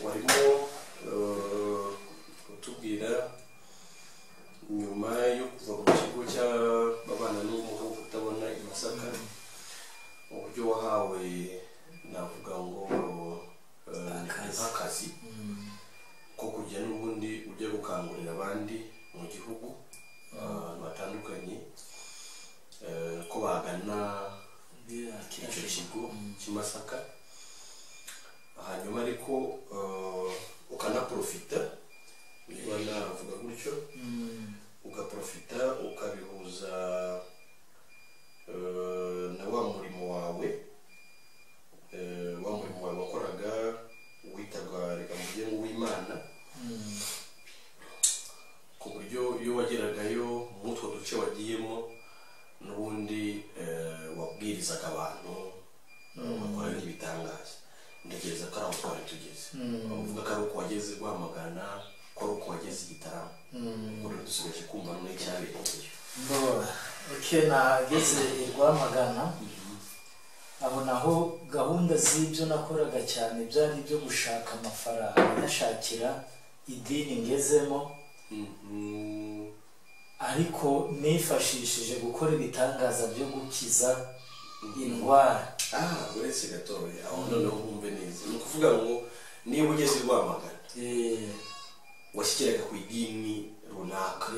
warimo utubwira nyuma yo kuva mu kigo cy'abana n'ubumuga bwo kutabona i Masaka uburyo wahawe navuga ngo akazi ko kujya n'ubundi ujya gukangurira abandi mu gihugu batandukanye ko bagana icyo kigo cy'i Masaka, hanyuma ariko ukanaprofita niba navuga gutyo ugaprofita ukabihuza na wa murimo wawe wakoraga witaga reka mvuge ngo w'Imana, ku buryo iyo wageragayo mu utwo duce wagiyemo n'ubundi wabwirizaga abantu bakora n'ibitangaza. Ndagereza ko ari aho twari tugeze, uvuga ko ari uko wageze guhamagana, ko ari uko wageze igitaramo, ubwo rero dusigaje kumva n'icyabereye. Nageze i Rwamagana, aho naho gahunda z'ibyo nakoraga cyane byari ibyo gushaka amafaranga nashakira idini ngezemo, ariko nifashishije gukora ibitangaza byo gukiza indwara. Uretse gatoya aho noneho wumve neza, ni ukuvuga ngo niba ugeze i Rwamagana washyikiraga ku idini runaka,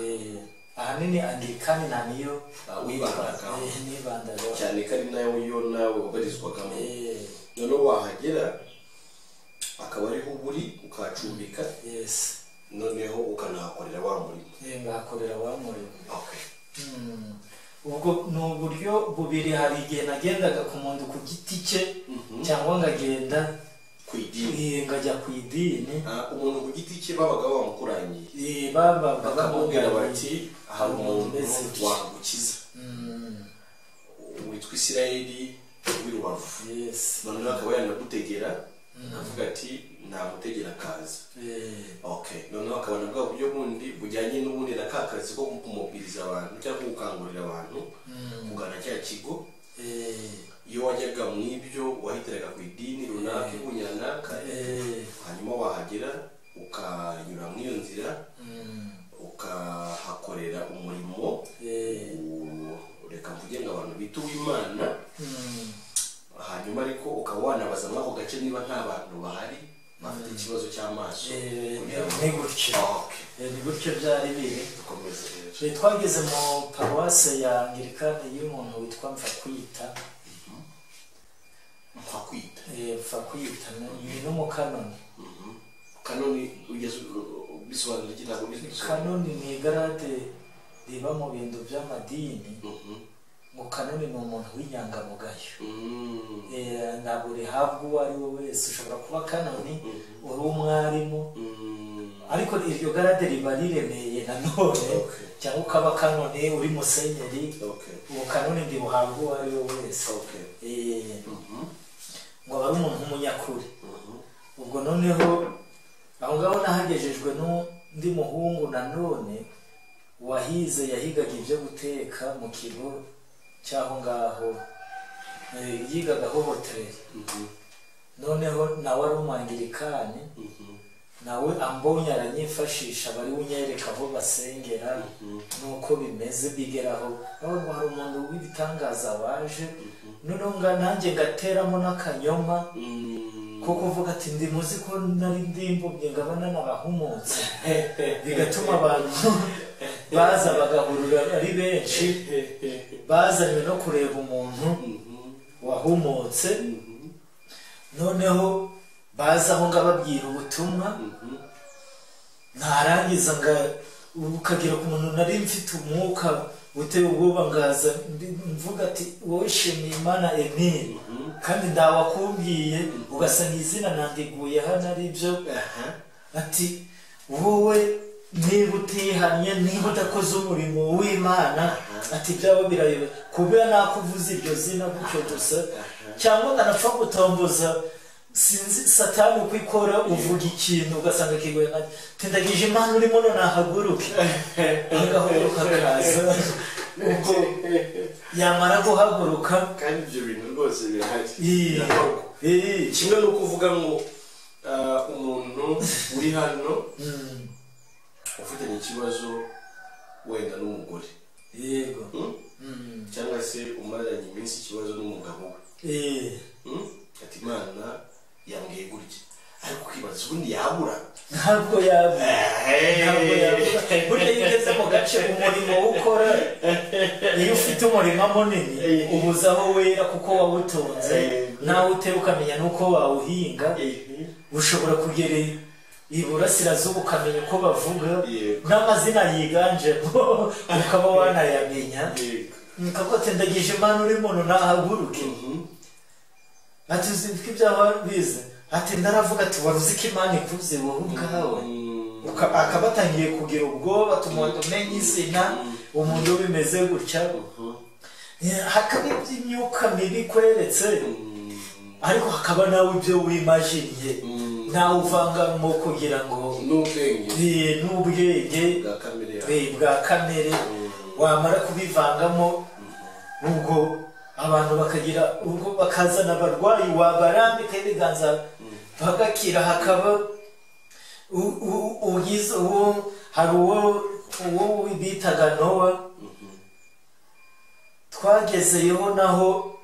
ahanini Anglikani na niyo wibandagaho nibandagaho cyane ko ari nayo nawe wabarizwagamo. Noneho wahagera akaba ariho uri ukacumbika, noneho ukanahakorera wa murimo. Ngahakorera wa murimo. Ubwo ni uburyo bubiri, hari igihe nagendaga ku muntu ku giti cye cyangwa ngagenda ku idini, ngajya ku idini. Umuntu ku giti cye babaga bamukurangiye, bakamubwira bati hari umuntu wagukiza witwa Isirayeli w'i Rubavu, noneho akaba yanagutegera avuga ati namutegera akaza. Noneho akabona bwa buryo bundi bujyanye n'ubundi na ka kazi ko kumubwiriza abantu cyangwa gukangurira abantu kugana cya kigo. Iyo wajyaga mu ibyo wahitiraga ku idini runaka runaka, hanyuma wahagera ukanyura mu iyo nzira ukahakorera umurimo, reka mvuge ngo abantu bita uw'Imana, hanyuma ariko ukaba wanabaza muri ako gace niba nta bantu bahari bafite ikibazo cy'amaso. Ni gutyo byari biri. Twageze mu paruwase ya Anglikani y'umuntu witwa Mfakwita. Mfakwita ni n'umukanoni. Kanoni ugeze bisobanura iki? Ntabwo bisobanura. Kanoni ni igarade riba mu bintu by'amadini. Kanoni ni umuntu w'inyangamugayo, ntabwo rihabwa uwo ari we wese. Ushobora kuba kanoni uri umwarimu, ariko iryo garade riba riremeye nanone, cyangwa ukaba kanoni uri musenyeri, ubu kanoni ntibuhabwa uwo ari we wese, ngo aba ari umuntu w'umunyakuri. Ubwo noneho aho ngaho nahagejejwe n'undi muhungu nanone wahize, yahigaga ibyo guteka mu kigo cyaho ngaho, yigagaho hoteli. Noneho nawe ari umwangirikani, nawe ambonye aranyifashisha, bari unyereka aho basengera nuko bimeze. bigeraho nawe hari umuntu w'ibitangaza waje, noneho nanjye ngateramo n'akanyoma ko kuvuga ati ndi muzi ko nari ndimbumye ngabana n'abahumutse, bigatuma abantu baza bagahurura ari benshi, bazanywe no kureba umuntu wahumutse. Noneho baza aho ngababwira ubutumwa, narangiza ukagira ku muntu nari mfite umwuka uteye ubwoba, ngaza mvuga ati wowe shimye Imana Emile, kandi ndawakumbwiye ugasanga izina nandiguye hano ari byo. Ati wowe niba utihanye, niba udakoze umurimo w'Imana, ati byaba birayobera kubera nakuvuza iryo zina gutyo gusa, cyangwa nganapfa gutomboza sinzi Satani uko ikora, uvuga ikintu ugasanga kigoye ati ndagije Imana urimo none nahaguruke, agahaguruka kaza. Ubwo yamara guhaguruka, kandi ibyo bintu rwose birahari. Kimwe no kuvuga ngo umuntu uri hano ufitanye ikibazo wenda n'umugore yego cyangwa se umaranye iminsi ikibazo n'umugabo we ati Imana yambwiye gutya ariko kwibaza ubundi yabura ntabwo yabura burya iyo ugeze mu gace umurimo ukora iyo ufite umurima munini ubuza aho wera kuko wawutunze nawe utera ukamenya n'uko wawuhinga ushobora kugera iburasirazuba ukamenya uko bavuga n'amazina yiganjemo ukaba wanayamenya ukavuga ati ndagije Imana uri muntu nahaguruke ati uzinduka ibyaha bize ati ndaravuga ati waruzi ko Imana ikuze wowe ubwawe akaba atangiye kugira ubwoba tumenye izina umuntu bimeze gutya hakaba imyuka mibi kweretse ariko hakaba nawe ibyo wimajiniye nawe uvangamo kugira ngo n'ubwenge bwa kamere wamara kubivangamo ubwo abantu bakagira ubwo bakazana abarwayi wabarambika ibiganza bagakira hakaba ugize hari uwo bitaga Nowa twagezeyo naho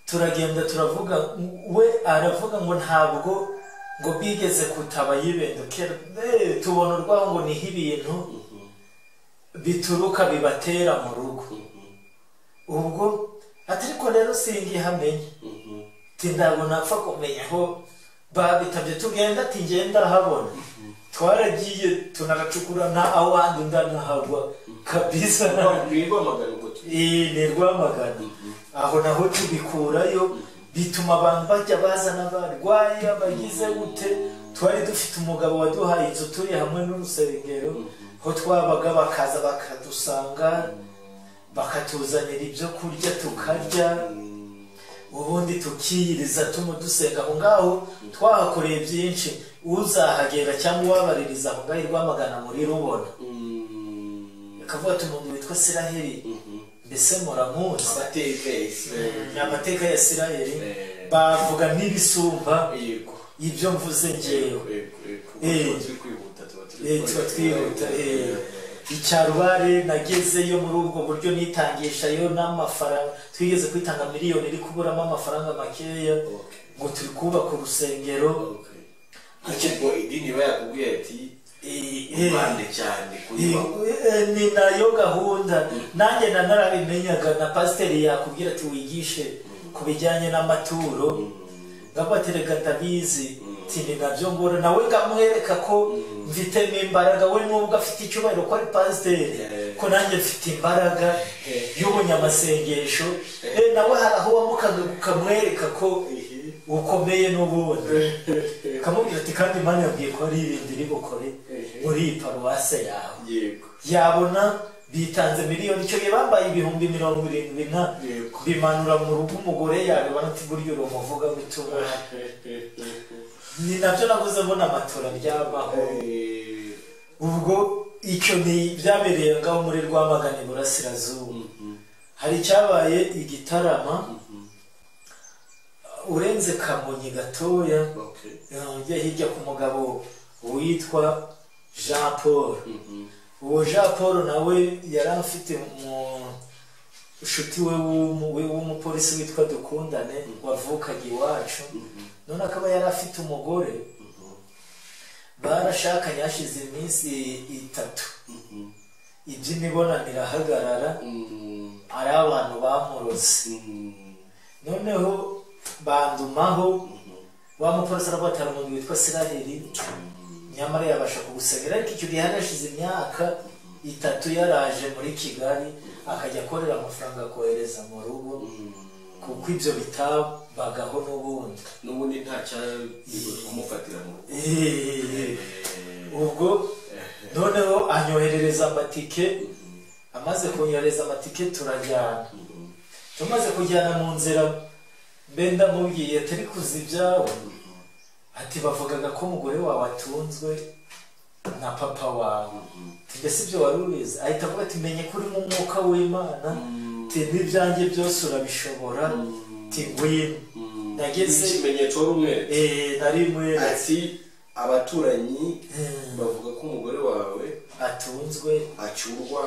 turagenda turavuga we aravuga ngo ntabwo ngo bigeze kutaba yibendukira tubona urwaho ngo niho ibintu bituruka bibatera mu rugo ubwo atariko rero singihamenye tindabo napfa kumenya aho babitabye tugenda ati ngenda habona twaragiye tunagacukura na awandi ndanahagwa kabisa ni Rwamagana aho naho tubikurayo bituma abantu bajya bazana abarwayi abagize gute twari dufite umugabo waduhaye inzu turi hamwe n'urusengero ho twabaga bakaza bakadusanga bakatuzanira ibyo kurya tukarya ubundi tukiyiriza dusenga aho ngaho twahakoreye byinshi uzahagera cyangwa wabaririza aho ngaho Rwamagana muri rubona akavuga ati umuntu witwa Siraheli mbese muramuzi amateka ya Siraheli bavuga n'ibisumba ibyo mvuze njyewe tuba twihuta icyarubare nagezeyo muri ubwo buryo nitangishayo n'amafaranga twigeze kwitanga miliyoni iri kuburamo amafaranga makeya ngo turi kubaka urusengero akirwa idini bayakubwiye ati ubande cyane ni nayo gahunda nanjye narabimenyaga na pasiteri yakubwira ati wigishe ku bijyanye n'amaturo ngabatereka ndabizi tini nabyo ngora nawe ngamwereka ko mfitemo imbaraga we nubwo afite icyubahiro ko ari pasiteri ko nanjye mfite imbaraga y'ubunyamasengesho nawe hari aho wamukaga ukamwereka ko ukomeye n'ubundi kamubwira ati kandi Imana yabwiye ko ari ibindi iri bukore muri iyi paruwase yawe yabona bitanze miliyoni icyo gihe bambaye 70,000 na bimanura mu rugo umugore yawe banati buryo umuvuga bituma ni nabyo navuze mbona amatora ry'abaho ubwo icyo ni byabereye ngaho muri Rwamagana Iburasirazuba hari cyabaye igitarama urenze Kamonyi gatoya njye hirya ku mugabo witwa Jean Paul uwo Jean Paul nawe yari afite ushuti we w'umupolisi witwa Dukundane wavukaga iwacu none akaba yari afite umugore barashakanye hashize iminsi 3 iby'imibonano irahagarara ari abantu bamuroze noneho bandumaho wa mupolisi arabatara umuntu witwa Siraheli nyamara yabasha kugusengera ariko icyo gihe hashize imyaka 3 yaraje muri Kigali akajya akorera amafaranga akohereza mu rugo kuko ibyo bitabagaho n'ubundi nta cyari kumufatira mu ubwo noneho anyoherereza amatike amaze kunyohereza amatike turajyana tumaze kujyana mu nzira mbe ndamubwiye atari kuzi ibyawe ati bavugaga ko umugore wawe atunzwe na papa wawe mbese ibyo wari ubizi ahita avuga ati menye ko uri mu mwuka w'Imana n'ibyanjye byose urabishobora ngwino nageze ikimenyetso rumwe nari mwe ati abaturanyi bavuga ko umugore wawe atunzwe acyurwa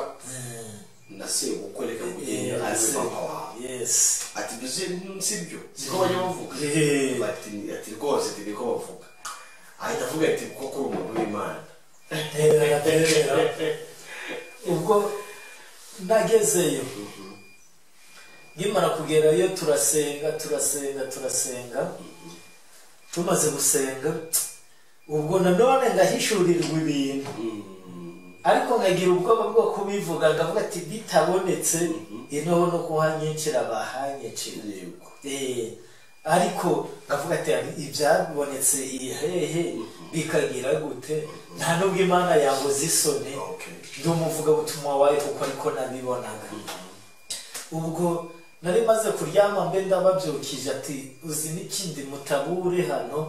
na sebukwe reka kugenda ari papa wawe ati byose sibyo siko bajya bavuga ati rwose niko bavuga ahita avuga ati koko uri umuntu w'Imana ubwo nagezeyo ngimara kugerayo turasenga tumaze gusenga ubwo nanone ndahishurirwa ibintu ariko ngagira ubwoba bwo kubivuga ngavuga ati bitabonetse inoho no kuhanyicira bahanyicira ariko ngavuga ati ibyabonetse hehe bikagira gute nta nubwo Imana yangoze isoni ndi umuvugabutumwa wayo kuko ariko nabibonaga ubwo nari maze kuryama mbe ndababyukije ati uzi n'ikindi mutabure hano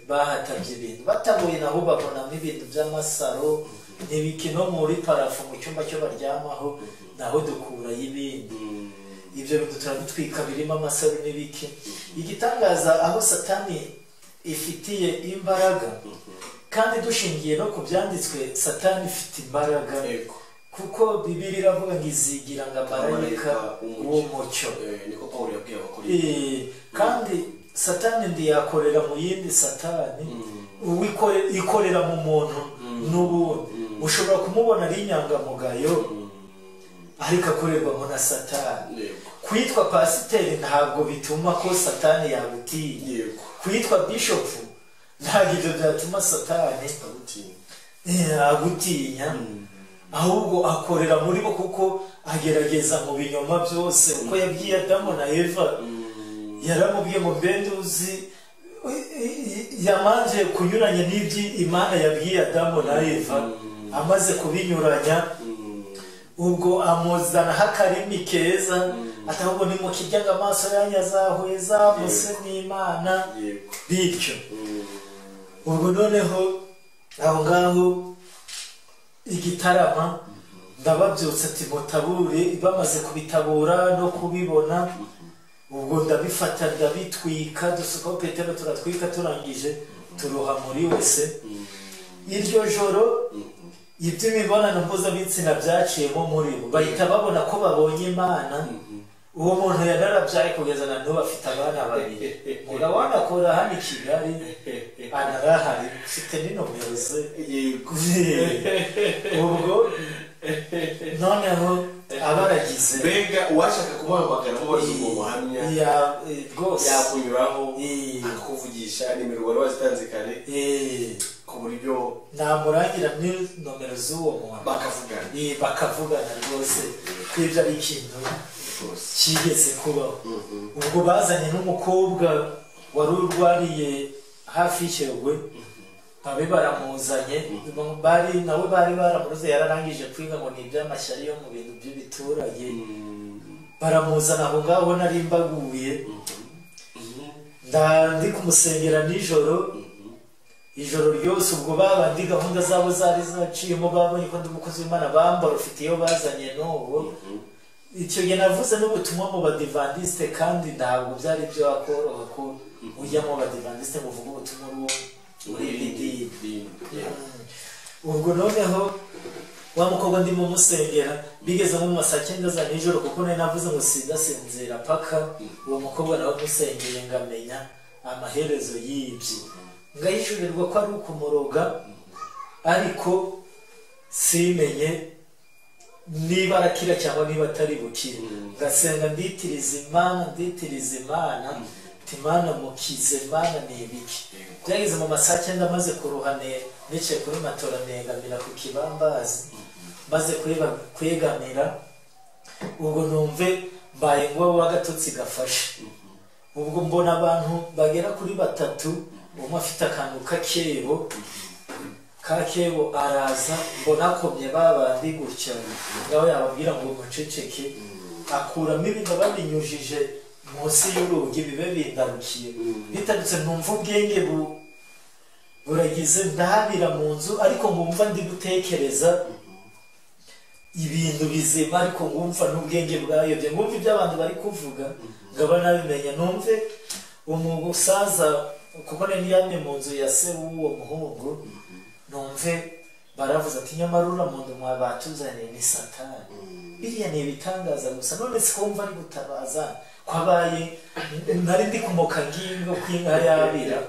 bahatabye ibintu batabuye naho babonamo ibintu by'amasaro ntibiki no muri parafu mu cyumba cyo baryamaho naho dukurayo ibindi ibyo bintu turabitwika birimo amasaro n'ibiki igitangaza aho satani ifitiye imbaraga kandi dushingiye no ku byanditswe satani ifite imbaraga kuko Bibiliya iravuga ngo izigira ngo amarayika w'umucyo niko Pawulo yabwiye abakora kandi satani ndiyakorera mu yindi satani ikorera mu muntu n'ubundi ushobora kumubona ari inyangamugayo ariko akorerwamo na satani kwitwa pasiteri ntabwo bituma ko satani yagutinya kwitwa bishopu ntabwo ibyo byatuma satani agutinya ahubwo akorera muri bo kuko agerageza mu binyoma byose uko yabwiye Adamu na Eva yaramubwiye ngo mbende uzi yamanje kunyuranya n'ibyo Imana yabwiye Adamu na Eva amaze kubinyuranya ubwo amuzanaho akarimi keza atahubwo nimukiryaga amaso yanyu azahweza bose n'Imana bityo ubwo noneho aho ngaho igitarama ndababyutse ati mutabure bamaze kubitabura no kubibona ubwo ndabifata ndabitwika dusukaho Petero turatwika turangije turoha muri wese iryo joro iby'imibonano mpuzabitsina byaciyemo muri bo bahita babona ko babonye Imana uwo muntu yanarabyaye kugeza na n'ubu afite abana babiri murabona ko hano i Kigali anarahari ufite n'inomero ze ubwo noneho abaragize mbega uwashaka kumuhamagara mubaza ubwo buhamya rwose yakunyuraho akakuvugisha nimero wari wazitanze kare ku buryo namurangira n'inomero z'uwo muntu bakavugana rwose ko ibyo ari ikintu kigeze kubaho ubwo bazanye n'umukobwa wari urwariye hafi y'Ishyogwe babe baramuzanye nawe bari baramuruze yararangije kwiga ngo ni iby'amashyari yo mu bintu by'ibiturage baramuzana aho ngaho nari mbaguye ndi kumusengera nijoro ijoro ryose ubwo babandi gahunda zabo zari zaciyemo babonye ko ndi umukozi w'Imana bambara ufite iyo bazanye n'ubu icyo gihe navuze n'ubutumwa mu badivandiste kandi ntabwo byari byo wakoroha ko ujya mu badivandiste ngo uvuge ubutumwa muri idini ubwo noneho wa mukobwa ndimo musengera bigeze mu masaa 9 za nijoro kuko nari navuze ngo sindasinzira paka uwo mukobwa nawe musengeye ngamenya amaherezo y'ibyo ngahishurirwa ko ari ukumuroga ariko simenye niba arakira cyangwa niba atari bukire ngasenga nditiriza Imana Imana mukize Imana ni ibiki byageze mu masaa 9 maze kuruhane nicaye kuri matora negamira ku kibambazi maze kwegamira ubwo numve mbaye ngo wagatotsi gafashe ubwo mbona abantu bagera kuri 3 umwe afite akantu kakebo araza mbona akomye babandi gutya ngaho yababwira ngo muceceke akuramo ibintu babinyujije munsi y'urugi bibe bindarukiye bitarutse numva ubwenge buragize ndahabira mu nzu ariko ngumva ndi gutekereza ibintu bizima ariko ngumva n'ubwenge bwayobye ngumva ibyo abantu bari kuvuga ngaba nabimenya numve umusaza kuko niyamye mu nzu ya se w'uwo muhungu numve baravuze ati nyamara uramuntu mwabatuzaniye ni satani biriya ni ibitangaza gusa none sikumva ari gutabaza kwabaye nari ndi kumoka ngingo kw'inka yabira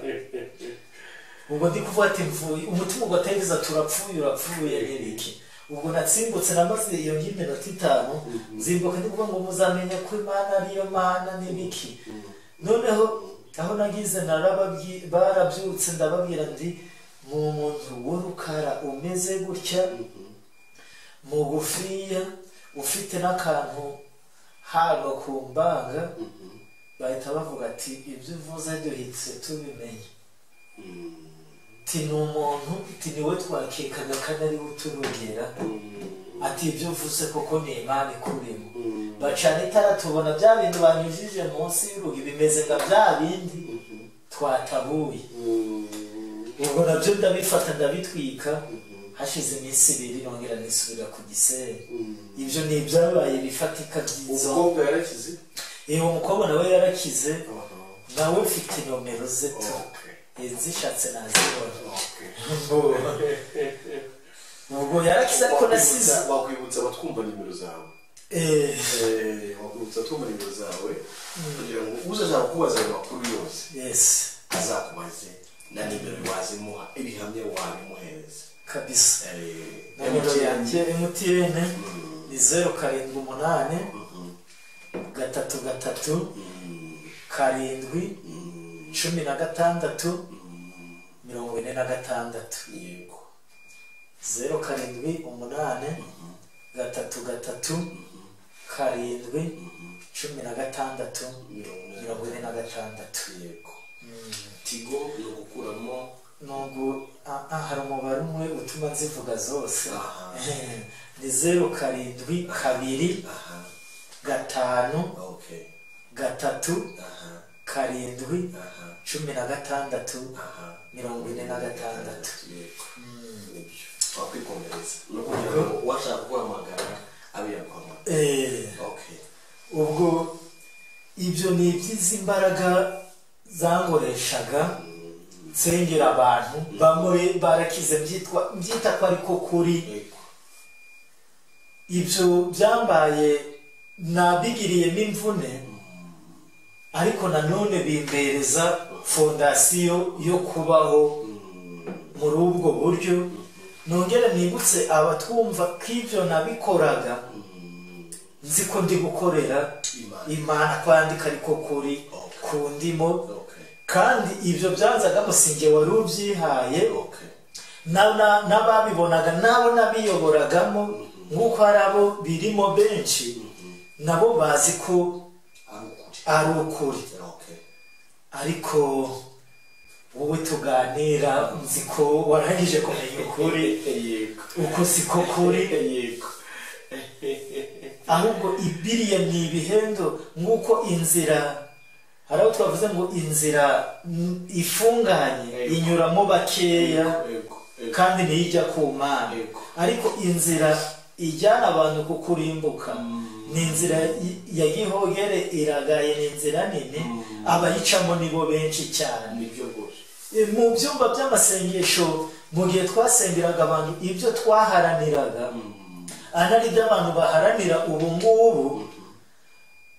ubwo ndi kuvuga ati mvuye umutima ugatengeza turapfuye urapfuye n'ibiki ubwo natsimbutse namaze iyo nk'iminota 5 nzimbuka ndi kuvuga ngo muzamenya ko Imana ariyo Mana n'ibiki noneho aho nagize barabyutse ndababwira ndi mu muntu w'urukara umeze gutya mugufiya ufite n'akantu hano ku mbanga bahita bavuga ati ibyo uvuze duhitse tubimenye ti n'umuntu ti niwe twakekaga kandi ari uturugera ati ibyo uvuze koko ni Imana ikurimo bacana itara tubona bya bintu banyujije munsi y'urugi bimeze nka bya bindi twatabuye ubwo nabyo ndabifata ndabitwika hashize iminsi 2 nongera nisubira ku Gisenyi ibyo ni ibyabaye bifatika byiza umukobwa yarakize umukobwa nawe yarakize nawe ufite nomero ze tu zishatse nazibona ubwo yarakize ariko nasize wakwibutsa abatwumva nimero zawe wakwibutsa abatwumva nimero zawe kugira ngo uzashaka kubaza ayo makuru yose azakubaze na nimero wazimuha ibihamya wabimuhereza kabisa nimero yanjye MTN ni 078 3 karindwi 16 46 yego 078 3 karindwi 16 46 yego Tigo no gukuramo nubwo hari umubare umwe utuma nzivuga zose ni 0 karindwi 2 5 3 karindwi 16 46 wakwikomereza no kugira ngo washaka guhamagara abiyakwamagara ubwo ibyo ni iby'izi mbaraga zangoreshaga nsengera abantu bamwe barakize mbyita ko ariko kuri ibyo byambaye nabigiriyemo imvune ariko nanone bimbereza fondasiyo yo kubaho muri ubwo buryo nongera nibutse abatwumva k'ibyo nabikoraga nzi ko ndi gukorera Imana kwandika ariko kuri ku ndimo kandi ibyo byanzaga musinge wari ubyihaye n'ababibonaga nabo nabiyoboragamo nk'uko hari abo birimo benshi nabo bazi ko ari ukuri ariko wowe tuganira nzi ko warangije kumenya ukuri uko siko kuri ahubwo ibiriye ni ibihendo nk'uko inzira hari aho twavuze ngo inzira ifunganye inyuramo bakeya kandi ntijya ku Mana ariko inzira ijyana abantu ku kurimbuka ni inzira ya gihogere iragaye ni inzira nini abayicamo nibo benshi cyane mu byumba by'amasengesho mu gihe twasengeraga abantu ibyo twaharaniraga anari by'abantu baharanira ubu ngubu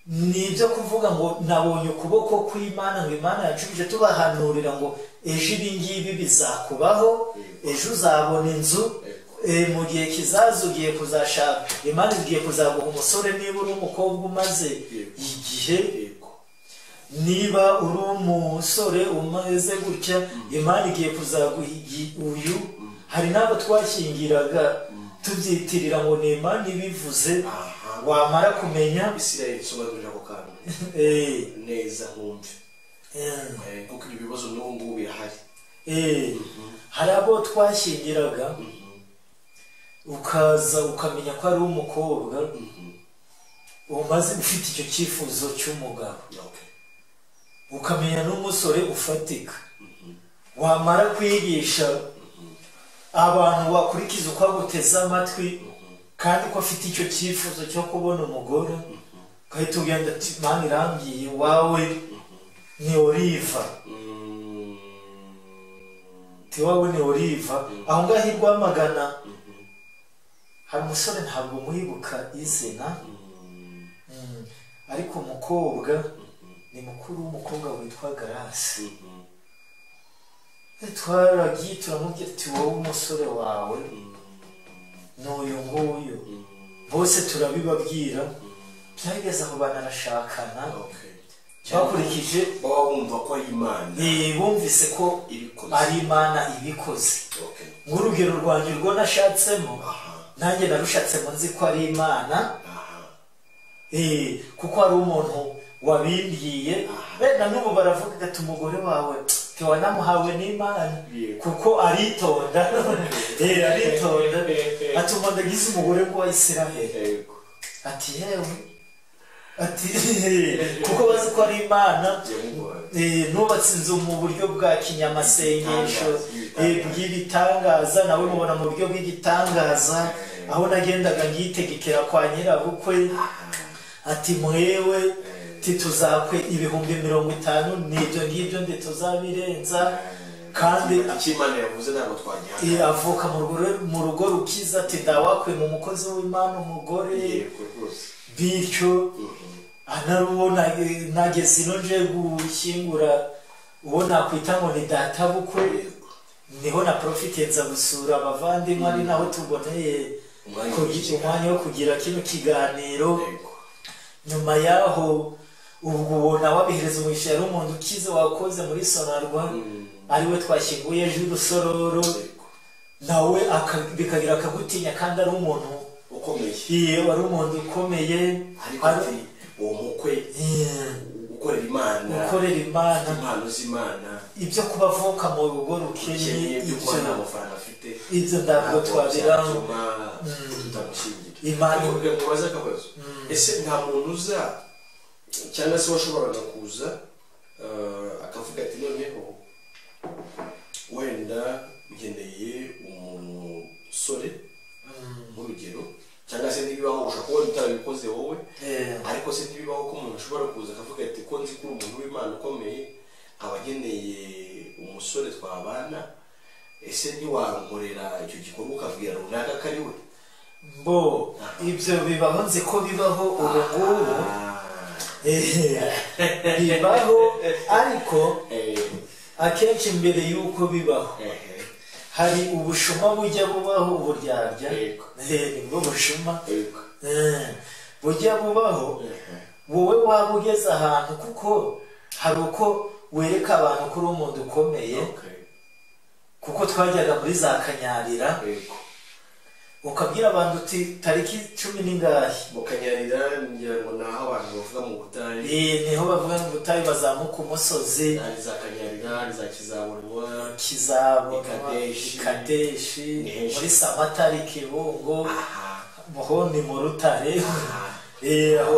ni ibyo kuvuga ngo nabonye ukuboko kw'Imana ngo Imana yacubije tubahanurira ngo ejo ibi ngibi bizakubaho ejo uzabona inzu mu gihe kizaza ugiye kuzashaka Imana igiye kuzaguha umusore niba uri umukobwa umaze igihe niba uri umusore umeze gutya Imana igiye kuzaguha uyu hari n'abo twashyingiraga tubyitirira ngo ni Imana ibivuze wamara kumenya Isirayeli sobanurira ko kantu neza nkumve kuko ibibazo n'ubu ngubu birahari hari abo twashyingiraga ukaza ukamenya ko ari umukobwa umaze ufite icyo cyifuzo cy'umugabo ukamenya n'umusore ufatika wamara kwigisha abantu wakurikiza uko aguteze amatwi kandi ko afite icyo cyifuzo cyo kubona umugore ugahita ugenda ati mani irambwiye iwawe ni Oliva iwawe ni Oliva aho ngaho i Rwamagana hari umusore ntabwo muyibuka izina ariko umukobwa ni mukuru w'umukobwa witwa Garasi twaragiye turamubwira ati wowe umusore wawe n'uyu nguyu bose turabibabwira byageze aho banarashakana bakurikije baba bumva ko ari Imana bumvise ko ari Imana ibikoze nk'urugero rwanjye urwo nashatsemo nanjye narushatsemo nzi ko ari Imana kuko hari umuntu wabimbwiye na n'ubu baravuga ati umugore wawe wanamuhawe n'Imana kuko aritonda aritonda ati umuntu agize umugore ngo wa Isiraheli ati yewe ati kuko bazi ko ari Imana nubatse inzu mu buryo bwa kinyamasengesho bw'ibitangaza nawe mubona mu buryo bw'igitangaza aho nagendaga ngitegekera kwa nyirabukwe ati mwewe tituzakwe 50,000 n'ibyo ngibyo ndi tuzabirenza kandi Imana yavuze ntabwo twagiye avuka mu rugo rukiza ati ndawakwe mu mukozi w'Imana umugore bityo anarubona nageze ino nje gushyingura uwo nakwita ngo ni data bukwe niho na profitenza gusura abavandimwe ari naho tuboneye umwanya wo kugira kino kiganiro nyuma yaho ubwo ubona wabihereza umugisha yari umuntu ukize wakoze muri Sonarwa ariwe twashyinguye ejo Rusororo nawe bikagira akagutinya kandi ari umuntu ukomeye wari umuntu ukomeye ari uwo mukwe ukorera Imana impano z'Imana ibyo kubavuka mu rugo rukeye ibyo nta mafaranga afite ibyo ntabwo twabiraho tutamushingira Imana mubaza akabazo ese nta muntu uza cyangwa se washoboraga kuza akavuga ati noneho wenda ngeneye umusore nk'urugero cyangwa se ntibibaho ushobora kubona utarabikoze wowe ariko se ntibibaho ko umuntu ashobora kuza akavuga ati ko nzi ko uri umuntu w'Imana ukomeye nkaba ngeneye umusore twabana ese ntiwankorera icyo gikorwa ukabwira runaka ko ari we mbo ibyo bibaho nzi ko bibaho ubu ngubu bibaho ariko akenshi mbere y'uko bibaho hari ubushuma bujya bubaho uburyarya nibwo bushuma bujya bubaho wowe waba ugeze ahantu kuko hari uko wereka abantu ko uri umuntu ukomeye kuko twajyaga muri za Kanyarira ukabwira abantu uti tariki 10 n'ingahe mu Kanyarira ngira ngo naho abantu bavuga mu butayu niho bavuga mu butayu bazamuka umusozi ari za Kanyarira ari za Kizabonwa Kadeshi muri Samatari Kibungo Muhoni mu Rutare aho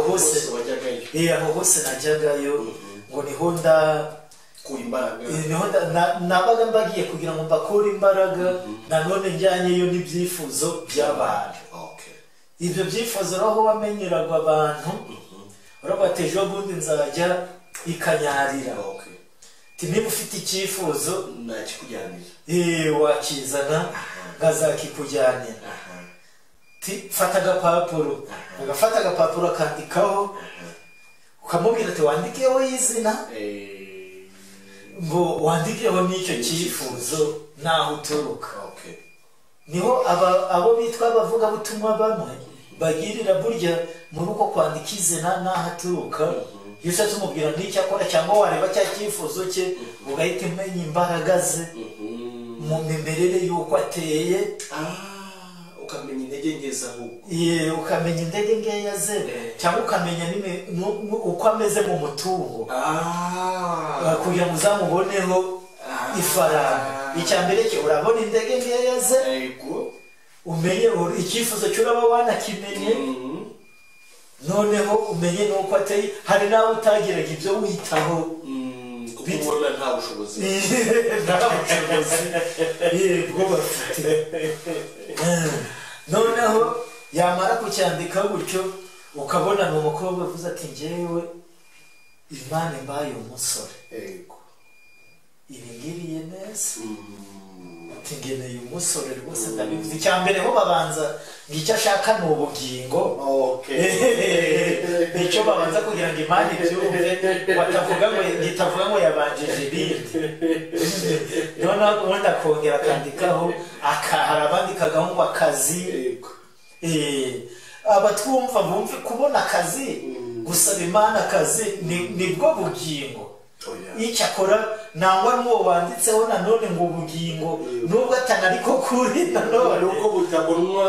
hose najyagayo ngo niho nabaga mbagiye kugira ngo mbakure imbaraga nanone njyanyeyo n'ibyifuzo by'abantu ibyo byifuzo aho wamenyeraga abantu urabateje ubundi nzajya ikanyarira niba ufite icyifuzo nakikujyanira wakizana nkazakikujyanira fata agapapuro agafata agapapuro akandikaho ukamubwira ati wandikeho izina ngo wandikeho n'icyo cyifuzo naho uturuka niho abo bitwa abavugabutumwa bamwe bagirira burya muri uko kwandika izina naho aturuka iyo ushatse umubwira n'icyo akora cyangwa wareba cya cyifuzo cye ugahita umenya imbaraga ze mu mimerere y'uko ateye ukamenya intege nke zaho ukamenya intege nkeya ze cyangwa ukamenya uko ameze mu mutungo kugira ngo uzamuboneho ifaranga icya mbere cyo urabona intege nkeya ze umenye icyifuzo cy'uraba wanakimenye noneho umenye nuko ateye hari nawe utagiraga ibyo witaho kubona nta bushobozi bwo bafite noneho yamara kucyandika gutyo ukabona ni umukobwa uvuze ati njyewe Imana imbaye umusore yego ibi ngiriye neza ati ngeneye umusore rwose ndabivuze icyambere ho babanza ngicyo ashaka ni ubugingo nicyo babanza kugira ngo Imana ibyumve batavuga ngo gitavuga ngo yabanjije ibindi noneho ubundi akongera akandikaho hari abandikagaho ngo akazi abatwumva bumve kubona akazi gusaba Imana akazi nibwo bugingo icyo akora nangwa n'uwo wanditseho nanone ngo ubugingo nubwo atanariko kuri nanone ubwo butabonwa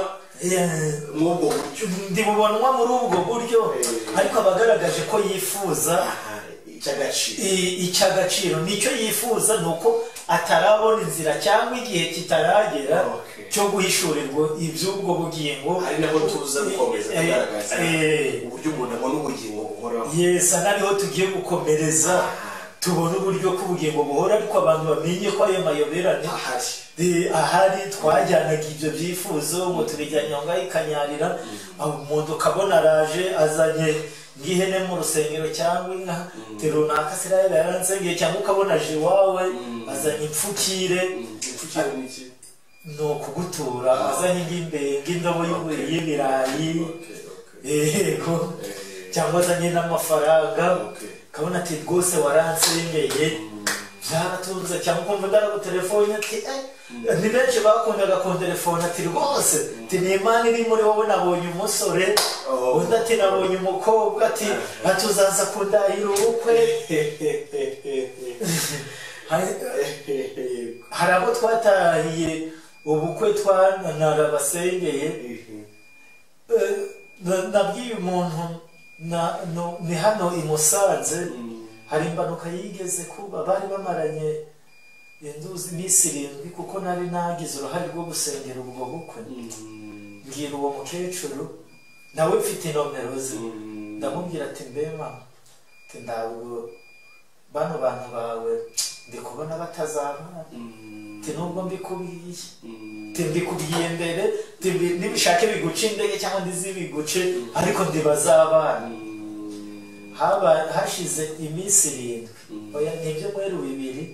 mw'ubwo buryo ndibubonwa muri ubwo buryo ariko abagaragaje ko yifuza icy'agaciro nicyo yifuza ni uko atarabona inzira cyangwa igihe kitaragera cyo guhishurirwa iby'ubwo bugingo ari nabwo tuza gukomeza kugaragaza uburyo umuntu abona ubugingo buhoraho yesa nariho tugiye gukomereza tubona uburyo k'ubugingo buhora ariko abantu bamenye ko ayo mayoberane ahari twajyanaga ibyo byifuzo ngo tubijyanye aho ngaho ikanyarira umuntu ukabona araje azanye ngihene mu rusengero cyangwa inka runaka Isirayeli yaransengeye cyangwa ukabona aje iwawe azanye impfukire ni ukugutura azanye ng'indobo y'ibirayi yego cyangwa azanye n'amafaranga kabona ati rwose waransengeye byaratunze cyangwa ukumva ndaragutelefone ati ni benshi bakundaga kuntelefone ati rwose ati ni Imana iri muri wowe nabonye umusore undi ati nabonye umukobwa ati tuzaza kundahira ubukwe hari abo twatahiye ubukwe twanarabasengeye nabwiye umuntu ni hano i Musanze hari imbanuka yigeze kuba bari bamaranye iminsi 7 kuko nari nagize uruhare rwo gusengera ubwo bukwe mbwira uwo mukecuru nawe mfite inomero ze ndamubwira ati mbema ntabwo bano bantu bawe ndi kubona batazabana nubwo mbikubwiye mbere nibishake biguce indege cyangwa ndizibiguce ariko ndibazabana hashize iminsi 7 oya nibyo mwero 2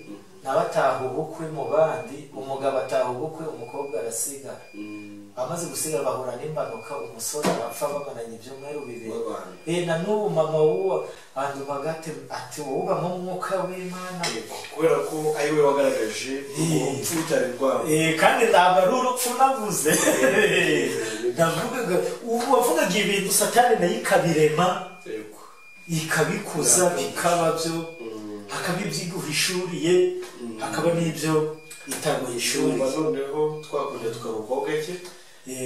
nabataha ubukwe mu bandi umugabo ataha ubukwe umukobwa arasigara amaze gusigara bahura n'imbanuka umusore arapfa bamananye ibyo mwero 2 na n'ubu mama w'uwo andumagate ati wowe uba mu mwuka w'Imana kubera ko ari we wagaragaje urupfu rutari rwabo kandi ntabwo ari urupfu navuze ndavugaga wavugaga ibintu Satani nayo ikabirema ikabikuza bikaba byo hakaba ibyiguhishuriye hakaba n'ibyo itaguhishuriye noneho twakongera tukaruhuka gake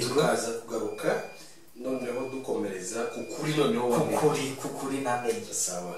tukaza kugaruka noneho dukomereza kukuri noneho kukuri namenye sawa